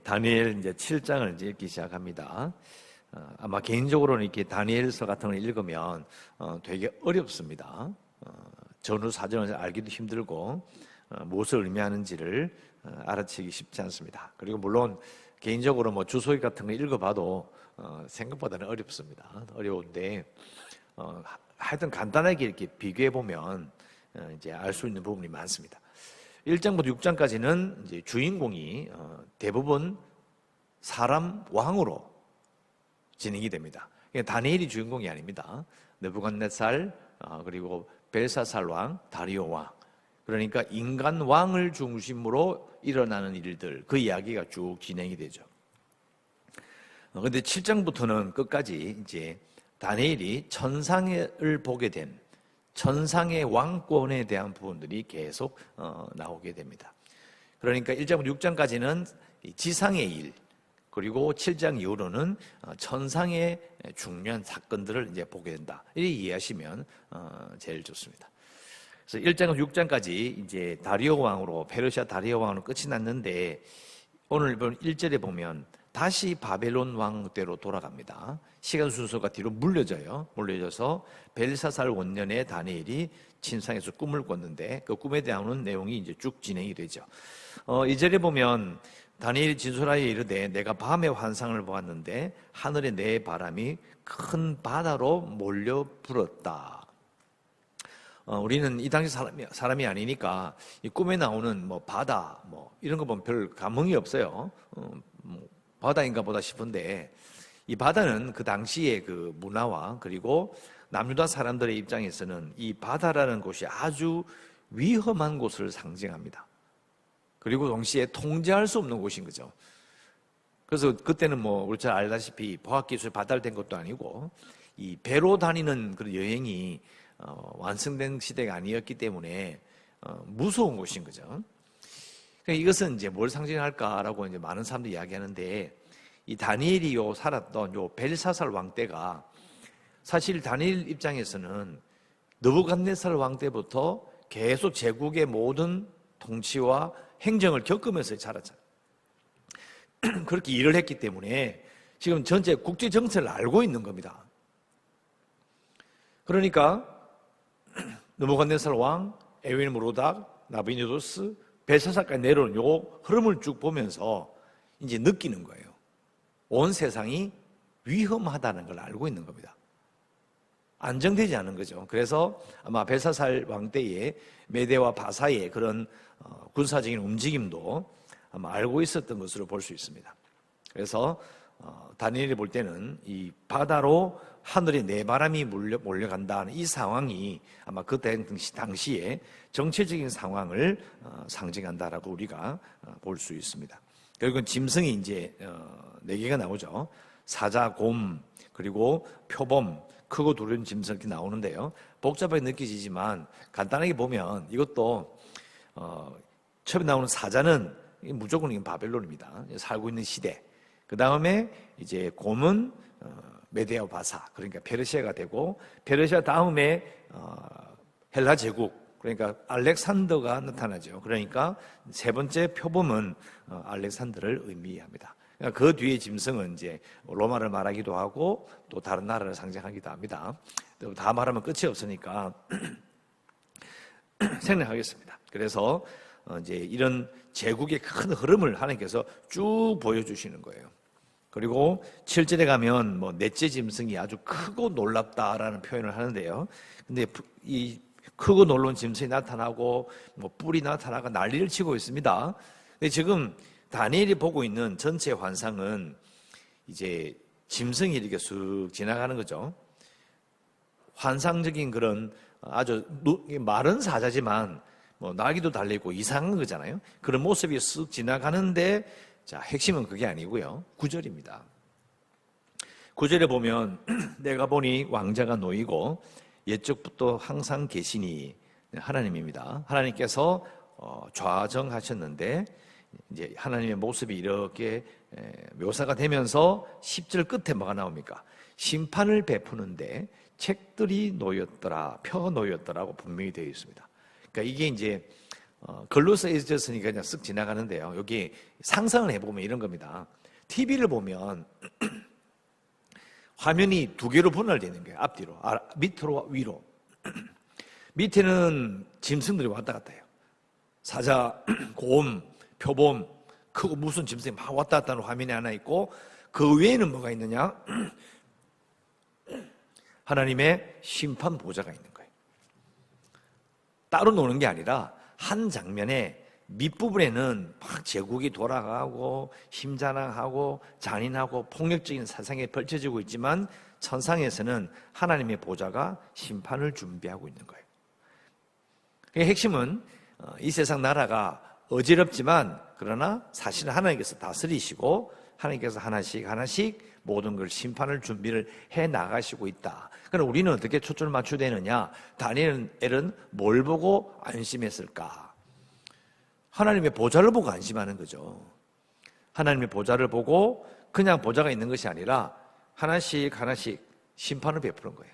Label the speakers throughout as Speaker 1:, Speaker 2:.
Speaker 1: 다니엘 이제 7장을 이제 읽기 시작합니다. 아마 개인적으로는 이렇게 다니엘서 같은 걸 읽으면 되게 어렵습니다. 전후 사정을 알기도 힘들고 무엇을 의미하는지를 알아채기 쉽지 않습니다. 그리고 물론 개인적으로 뭐 주소기 같은 거 읽어봐도 생각보다는 어렵습니다. 어려운데 하여튼 간단하게 이렇게 비교해 보면 이제 알 수 있는 부분이 많습니다. 1장부터 6장까지는 이제 주인공이 대부분 사람 왕으로 진행이 됩니다. 다니엘이 주인공이 아닙니다. 느부갓네살 그리고 벨사살 왕, 다리오 왕. 그러니까 인간 왕을 중심으로 일어나는 일들, 그 이야기가 쭉 진행이 되죠. 그런데 7장부터는 끝까지 이제 다니엘이 천상을 보게 된 천상의 왕권에 대한 부분들이 계속 나오게 됩니다. 그러니까 1장부터 6장까지는 지상의 일, 그리고 7장 이후로는 천상의 중요한 사건들을 이제 보게 된다. 이렇게 이해하시면 제일 좋습니다. 그래서 1장부터 6장까지 이제 다리오 왕으로, 페르시아 다리오 왕으로 끝이 났는데, 오늘 1절에 보면 다시 바벨론 왕 때로 돌아갑니다. 시간 순서가 뒤로 물려져서 벨사살 원년에 다니엘이 침상에서 꿈을 꿨는데 그 꿈에 대한 내용이 이제 쭉 진행이 되죠. 2절에 보면 다니엘이 진술하여 이르되 내가 밤에 환상을 보았는데 하늘에 내 바람이 큰 바다로 몰려 불었다. 우리는 이 당시 사람이 아니니까 이 꿈에 나오는 뭐 바다 뭐 이런 거 보면 별 감흥이 없어요. 바다인가 보다 싶은데, 이 바다는 그 당시의 그 문화와 그리고 남유다 사람들의 입장에서는 이 바다라는 곳이 아주 위험한 곳을 상징합니다. 그리고 동시에 통제할 수 없는 곳인 거죠. 그래서 그때는 뭐 우리 잘 알다시피 과학기술이 발달된 것도 아니고 이 배로 다니는 그런 여행이 완성된 시대가 아니었기 때문에 무서운 곳인 거죠. 이것은 이제 뭘 상징할까라고 이제 많은 사람들이 이야기하는데, 이 다니엘이 살았던 벨사살 왕 때가 사실 다니엘 입장에서는 느부갓네살 왕 때부터 계속 제국의 모든 통치와 행정을 겪으면서 자랐잖아요. 그렇게 일을 했기 때문에 지금 전체 국제 정세를 알고 있는 겁니다. 그러니까 느부갓네살 왕, 에위르므로닥, 나부니두스, 벨사살까지 내려오는 요 흐름을 쭉 보면서 이제 느끼는 거예요. 온 세상이 위험하다는 걸 알고 있는 겁니다. 안정되지 않은 거죠. 그래서 아마 벨사살 왕 때의 메대와 바사의 그런 군사적인 움직임도 아마 알고 있었던 것으로 볼 수 있습니다. 그래서 다니엘이 볼 때는 이 바다로 하늘에 내바람이 몰려간다는 이 상황이 아마 그 당시에 정치적인 상황을 상징한다라고 우리가 볼 수 있습니다. 결국은 짐승이 이제 4개가 나오죠. 사자, 곰, 그리고 표범, 크고 두려운 짐승 이렇게 나오는데요. 복잡하게 느껴지지만 간단하게 보면 이것도 처음에 나오는 사자는 무조건 바벨론입니다. 살고 있는 시대. 그 다음에 이제 곰은 메데와 바사, 그러니까 페르시아가 되고, 페르시아 다음에 헬라 제국, 그러니까 알렉산더가 나타나죠. 그러니까 세 번째 표범은 알렉산더를 의미합니다. 그러니까 그 뒤에 짐승은 이제 로마를 말하기도 하고 또 다른 나라를 상징하기도 합니다. 다 말하면 끝이 없으니까 생략하겠습니다. 그래서 이제 이런 제국의 큰 흐름을 하나님께서 쭉 보여주시는 거예요. 그리고 7절에 가면 뭐 넷째 짐승이 아주 크고 놀랍다라는 표현을 하는데요. 근데 이 크고 놀라운 짐승이 나타나고 뭐 뿔이 나타나고 난리를 치고 있습니다. 근데 지금 다니엘이 보고 있는 전체 환상은 이제 짐승이 이렇게 쑥 지나가는 거죠. 환상적인 그런 아주 마른 사자지만 뭐 날개도 달리고 이상한 거잖아요. 그런 모습이 쑥 지나가는데, 자, 핵심은 그게 아니고요. 9절입니다. 9절에 보면 내가 보니 왕자가 놓이고 옛적부터 항상 계시니, 하나님입니다. 하나님께서 좌정하셨는데 이제 하나님의 모습이 이렇게 묘사가 되면서 10절 끝에 뭐가 나옵니까? 심판을 베푸는데 책들이 놓였더라, 펴 놓였더라고 분명히 되어 있습니다. 그러니까 이게 이제 글로 써있으니까 그냥 쓱 지나가는데요. 여기 상상을 해보면 이런 겁니다. TV를 보면 화면이 두 개로 분할되는 거예요. 앞뒤로, 밑으로, 위로. 밑에는 짐승들이 왔다 갔다 해요. 사자, 곰, 표범, 크고 무슨 짐승이 막 왔다 갔다 하는 화면이 하나 있고, 그 외에는 뭐가 있느냐? 하나님의 심판 보좌가 있는 거예요. 따로 노는 게 아니라 한 장면에 밑부분에는 막 제국이 돌아가고 힘자랑하고 잔인하고 폭력적인 사상이 펼쳐지고 있지만 천상에서는 하나님의 보좌가 심판을 준비하고 있는 거예요. 핵심은 이 세상 나라가 어지럽지만 그러나 사실은 하나님께서 다스리시고 하나님께서 하나씩 모든 걸 심판을 준비를 해 나가시고 있다. 그럼 우리는 어떻게 초점을 맞춰야 되느냐? 다니엘은 뭘 보고 안심했을까? 하나님의 보좌를 보고 안심하는 거죠. 하나님의 보좌를 보고 그냥 보좌가 있는 것이 아니라 하나씩 심판을 베푸는 거예요.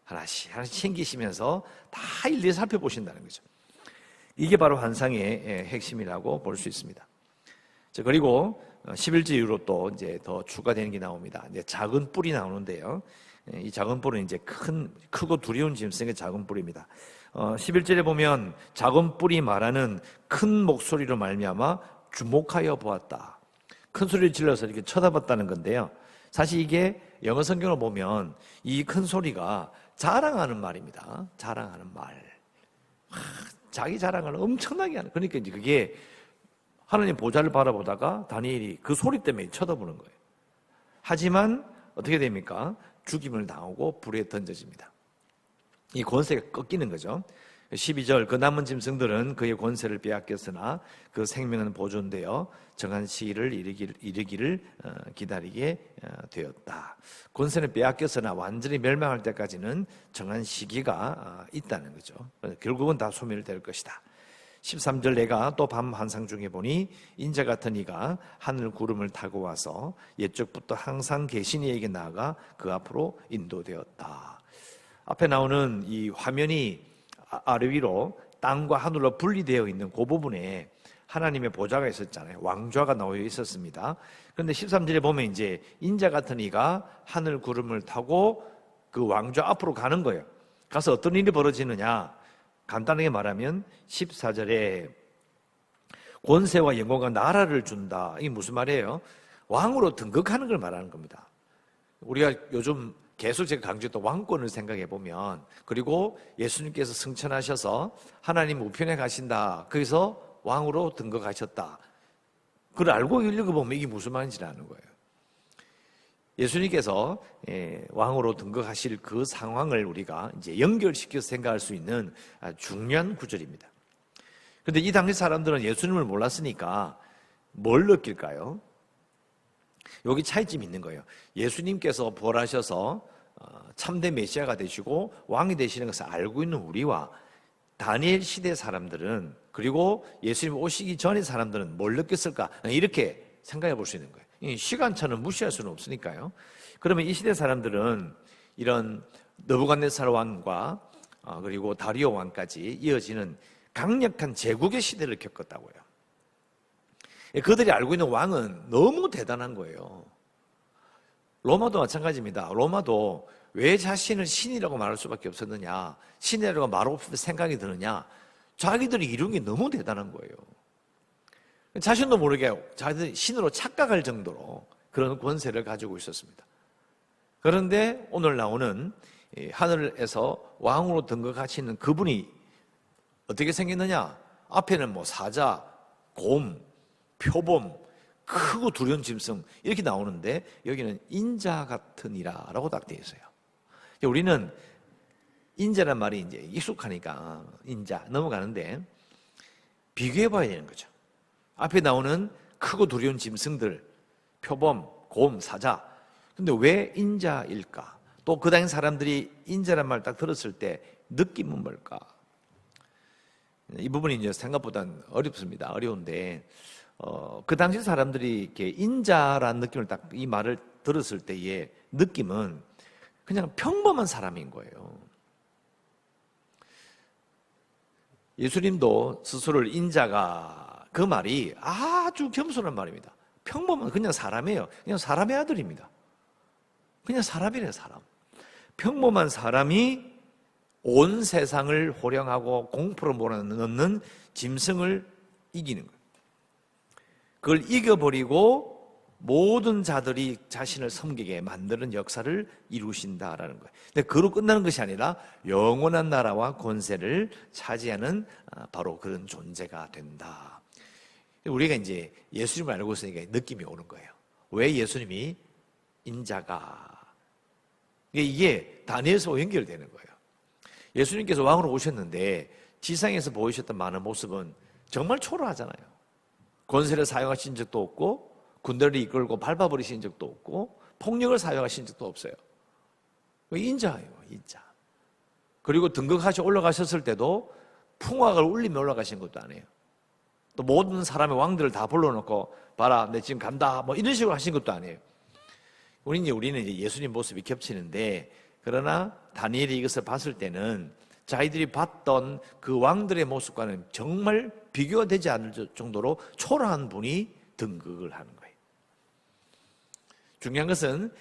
Speaker 1: 하나씩 챙기시면서 다 일일이 살펴보신다는 거죠. 이게 바로 환상의 핵심이라고 볼 수 있습니다. 그리고 11절 이후로 또 이제 더 추가되는 게 나옵니다. 이제 작은 뿔이 나오는데요. 이 작은 뿔은 이제 크고 두려운 짐승의 작은 뿔입니다. 11절에 보면 작은 뿔이 말하는 큰 목소리로 말미암아 주목하여 보았다. 큰 소리를 질러서 이렇게 쳐다봤다는 건데요. 사실 이게 영어 성경을 보면 이 큰 소리가 자랑하는 말입니다. 자랑하는 말. 자기 자랑을 엄청나게 하는. 그러니까 이제 그게 하나님 보좌를 바라보다가 다니엘이 그 소리 때문에 쳐다보는 거예요. 하지만 어떻게 됩니까? 죽임을 당하고 불에 던져집니다. 이 권세가 꺾이는 거죠. 12절 그 남은 짐승들은 그의 권세를 빼앗겼으나 그 생명은 보존되어 정한 시기를 이르기를 기다리게 되었다. 권세는 빼앗겼으나 완전히 멸망할 때까지는 정한 시기가 있다는 거죠. 결국은 다 소멸될 것이다. 13절 내가 또 밤 환상 중에 보니 인자 같은 이가 하늘 구름을 타고 와서 옛적부터 항상 계신 이에게 나아가 그 앞으로 인도되었다. 앞에 나오는 이 화면이 아래 위로 땅과 하늘로 분리되어 있는 그 부분에 하나님의 보좌가 있었잖아요. 왕좌가 나와 있었습니다. 그런데 13절에 보면 이제 인자 같은 이가 하늘 구름을 타고 그 왕좌 앞으로 가는 거예요. 가서 어떤 일이 벌어지느냐? 간단하게 말하면 14절에 권세와 영광과 나라를 준다. 이게 무슨 말이에요? 왕으로 등극하는 걸 말하는 겁니다. 우리가 요즘 계속 제가 강조했던 왕권을 생각해 보면, 그리고 예수님께서 승천하셔서 하나님 우편에 가신다. 거기서 왕으로 등극하셨다. 그걸 알고 읽어보면 이게 무슨 말인지 아는 거예요. 예수님께서 왕으로 등극하실 그 상황을 우리가 이제 연결시켜서 생각할 수 있는 중요한 구절입니다. 그런데 이 당시 사람들은 예수님을 몰랐으니까 뭘 느낄까요? 여기 차이점이 있는 거예요. 예수님께서 부활하셔서 참된 메시아가 되시고 왕이 되시는 것을 알고 있는 우리와 다니엘 시대 사람들은, 그리고 예수님 오시기 전의 사람들은 뭘 느꼈을까? 이렇게 생각해 볼 수 있는 거예요. 이 시간차는 무시할 수는 없으니까요. 그러면 이 시대 사람들은 이런 느부갓네살 왕과 그리고 다리오 왕까지 이어지는 강력한 제국의 시대를 겪었다고요. 그들이 알고 있는 왕은 너무 대단한 거예요. 로마도 마찬가지입니다. 로마도 왜 자신을 신이라고 말할 수밖에 없었느냐, 신이라고 말없을 때 생각이 드느냐, 자기들이 이룬 게 너무 대단한 거예요. 자신도 모르게 자기들이 신으로 착각할 정도로 그런 권세를 가지고 있었습니다. 그런데 오늘 나오는 하늘에서 왕으로 등극하시는 그분이 어떻게 생겼느냐? 앞에는 뭐 사자, 곰, 표범, 크고 두려운 짐승 이렇게 나오는데 여기는 인자 같은 이라라고 딱 되어 있어요. 우리는 인자란 말이 이제 익숙하니까 인자 넘어가는데 비교해 봐야 되는 거죠. 앞에 나오는 크고 두려운 짐승들, 표범, 곰, 사자. 근데 왜 인자일까? 또 그 당시 사람들이 인자란 말 딱 들었을 때 느낌은 뭘까? 이 부분이 이제 생각보다는 어렵습니다. 어려운데, 그 당시 사람들이 이렇게 인자라는 느낌을 딱 이 말을 들었을 때의 느낌은 그냥 평범한 사람인 거예요. 예수님도 스스로를 인자가, 그 말이 아주 겸손한 말입니다. 평범한 그냥 사람이에요. 그냥 사람의 아들입니다. 그냥 사람이래요, 사람. 평범한 사람이 온 세상을 호령하고 공포로 몰아넣는 짐승을 이기는 거예요. 그걸 이겨버리고 모든 자들이 자신을 섬기게 만드는 역사를 이루신다라는 거예요. 근데 그로 끝나는 것이 아니라 영원한 나라와 권세를 차지하는 바로 그런 존재가 된다. 우리가 이제 예수님을 알고 있으니까 느낌이 오는 거예요. 왜 예수님이 인자가, 이게 다니엘서와 연결되는 거예요. 예수님께서 왕으로 오셨는데 지상에서 보이셨던 많은 모습은 정말 초라하잖아요. 권세를 사용하신 적도 없고, 군대를 이끌고 밟아버리신 적도 없고, 폭력을 사용하신 적도 없어요. 인자예요, 인자. 그리고 등극하시 올라가셨을 때도 풍악을 울리며 올라가신 것도 아니에요. 또 모든 사람의 왕들을 다 불러놓고 봐라, 내 지금 간다, 뭐 이런 식으로 하신 것도 아니에요. 우리는 이제 예수님 모습이 겹치는데, 그러나 다니엘이 이것을 봤을 때는 자기들이 봤던 그 왕들의 모습과는 정말 비교가 되지 않을 정도로 초라한 분이 등극을 하는 거예요. 중요한 것은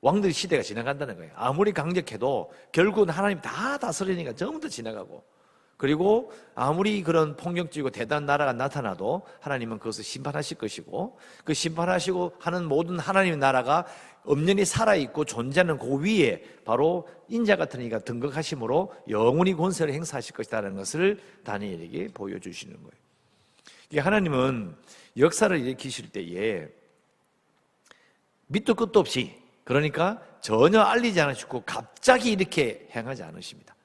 Speaker 1: 왕들의 시대가 지나간다는 거예요. 아무리 강력해도 결국은 하나님 다 다스리니까 전부 다 지나가고, 그리고 아무리 그런 폭력적이고 대단한 나라가 나타나도 하나님은 그것을 심판하실 것이고, 그 심판하시고 하는 모든 하나님의 나라가 엄연히 살아있고 존재하는 그 위에 바로 인자 같은 이가 등극하심으로 영원히 권세를 행사하실 것이라는 것을 다니엘에게 보여주시는 거예요. 하나님은 역사를 일으키실 때에 밑도 끝도 없이, 그러니까 전혀 알리지 않으시고 갑자기 이렇게 행하지 않으십니다.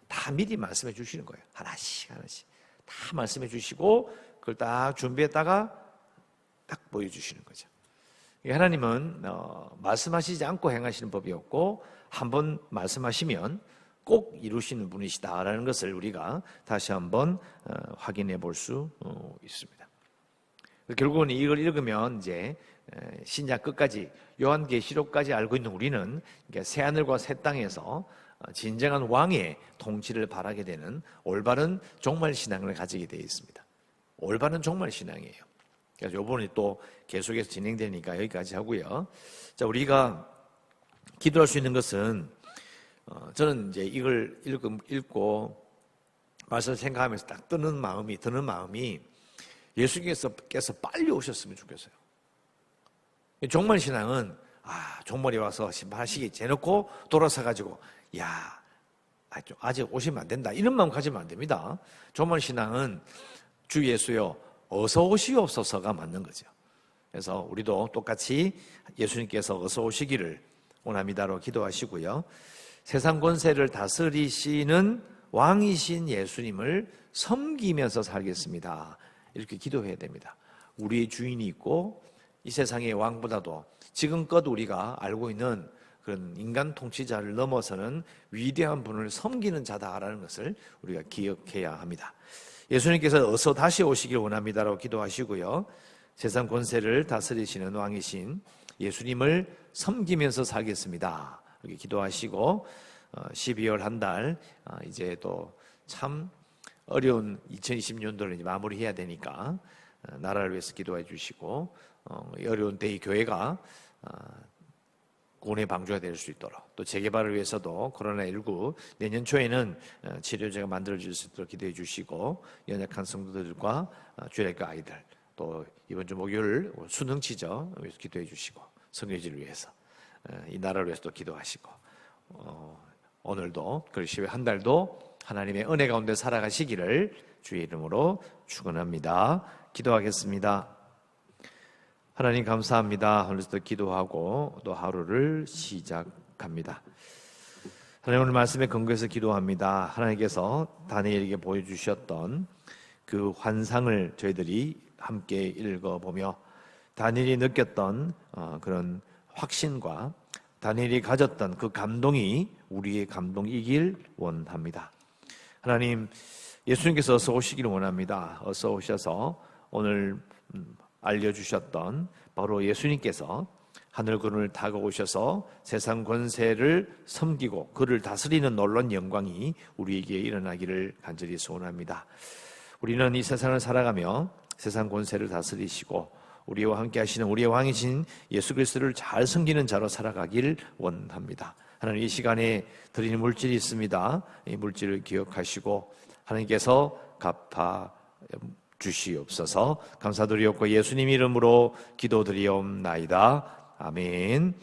Speaker 1: 다 미리 말씀해 주시는 거예요. 하나씩 하나씩 다 말씀해 주시고 그걸 딱 준비했다가 딱 보여주시는 거죠. 하나님은 말씀하시지 않고 행하시는 법이 없고, 한번 말씀하시면 꼭 이루시는 분이시다라는 것을 우리가 다시 한번 확인해 볼 수 있습니다. 결국은 이걸 읽으면 이제 신약 끝까지 요한계시록까지 알고 있는 우리는 새하늘과 새 땅에서 진정한 왕의 통치를 바라게 되는 올바른 종말신앙을 가지게 되어 있습니다. 올바른 종말신앙이에요. 그래서 이번에 또 계속해서 진행되니까 여기까지 하고요. 자, 우리가 기도할 수 있는 것은, 저는 이제 이걸 읽고 말씀을 생각하면서 딱 드는 마음이 예수께서 빨리 오셨으면 좋겠어요. 종말신앙은 종말이 와서 심판하시기 재놓고 돌아서가지고 아직 오시면 안 된다, 이런 마음 가지면 안 됩니다. 종말신앙은 주 예수여 어서 오시옵소서가 맞는 거죠. 그래서 우리도 똑같이 예수님께서 어서 오시기를 원합니다로 기도하시고요. 세상 권세를 다스리시는 왕이신 예수님을 섬기면서 살겠습니다, 이렇게 기도해야 됩니다. 우리의 주인이 있고 이 세상의 왕보다도 지금껏 우리가 알고 있는 그런 인간 통치자를 넘어서는 위대한 분을 섬기는 자다라는 것을 우리가 기억해야 합니다. 예수님께서 어서 다시 오시길 원합니다라고 기도하시고요. 세상 권세를 다스리시는 왕이신 예수님을 섬기면서 살겠습니다, 이렇게 기도하시고, 12월 한 달 이제 또 참 어려운 2020년도를 이제 마무리해야 되니까 나라를 위해서 기도해 주시고, 어려운 때의 교회가 구원의 방주가 될 수 있도록, 또 재개발을 위해서도 코로나19 내년 초에는 치료제가 만들어질 수 있도록 기도해 주시고, 연약한 성도들과 주일학교 아이들, 또 이번 주 목요일 수능치죠, 위해서 기도해 주시고, 성교지를 위해서, 이 나라를 위해서 또 기도하시고, 오늘도 그 10월 한 달도 하나님의 은혜 가운데 살아가시기를 주의 이름으로 축원합니다. 기도하겠습니다. 하나님 감사합니다. 오늘도 기도하고 또 하루를 시작합니다. 하나님, 오늘 말씀에 근거해서 기도합니다. 하나님께서 다니엘에게 보여주셨던 그 환상을 저희들이 함께 읽어보며 다니엘이 느꼈던 그런 확신과 다니엘이 가졌던 그 감동이 우리의 감동이길 원합니다. 하나님, 예수님께서 어서 오시기를 원합니다. 어서 오셔서 오늘 알려주셨던 바로 예수님께서 하늘 군을 타고 오셔서 세상 권세를 섬기고 그를 다스리는 놀라운 영광이 우리에게 일어나기를 간절히 소원합니다. 우리는 이 세상을 살아가며 세상 권세를 다스리시고 우리와 함께 하시는 우리의 왕이신 예수 그리스도를 잘 섬기는 자로 살아가길 원합니다. 하나님, 이 시간에 드리는 물질이 있습니다. 이 물질을 기억하시고 하나님께서 갚아 주시옵소서. 감사드리옵고 예수님 이름으로 기도드리옵나이다. 아멘.